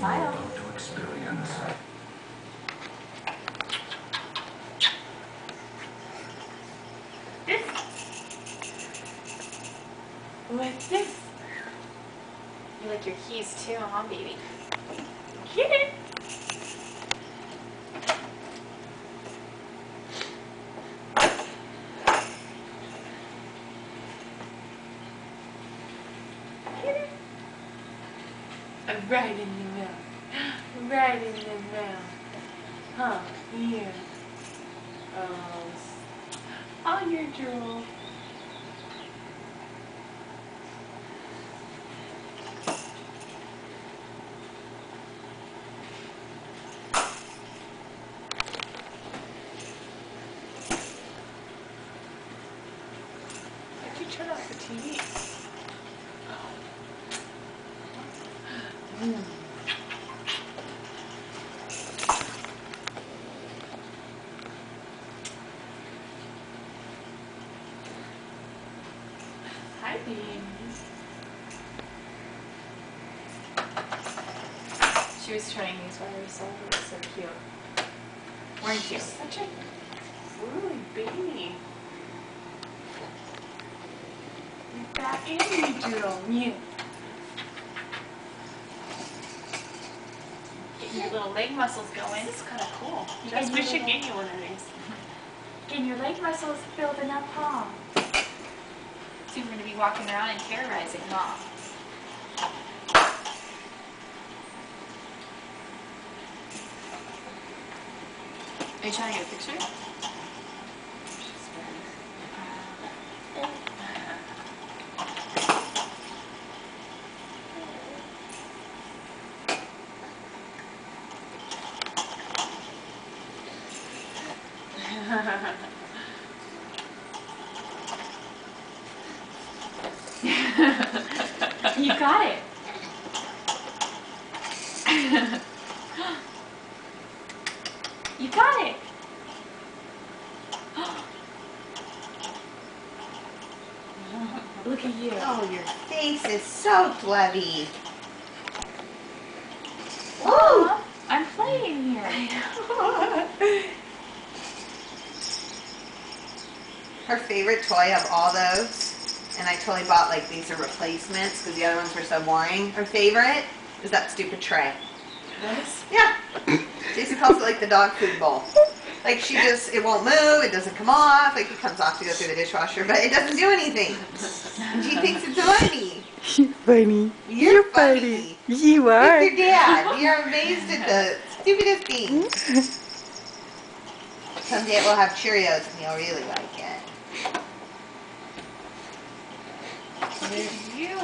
Smile. To experience. This. What's this? You like your keys too, huh, baby? Get it. Get it. Right in the mouth. Right in the mouth. Huh? Here. Oh, your drool. Why'd you turn off the TV? Hi, beans. She was trying these while we saw her. It was so cute. Weren't you? Such a woolly baby. You're back in, you doodle. You. Getting your little leg muscles going. This is kind of cool. Just Just wish I gave you one of these. Getting your leg muscles building up, huh? So we're going to be walking around and terrorizing Mom. Are you trying to get a picture? You got it. You got it. Look at you. Oh, your face is so flubby. Aw, I'm playing here. Her favorite toy of all those, and I totally bought like these are replacements because the other ones were so boring. Her favorite is that stupid tray. This? Yeah. Jason calls it like the dog food bowl. Like it won't move, it doesn't come off, like it comes off to go through the dishwasher, but it doesn't do anything. And she thinks it's funny. You're funny. You're funny. You are. It's your dad. You're amazed at the stupidest things. Someday we'll have Cheerios and you'll really like it. You, you're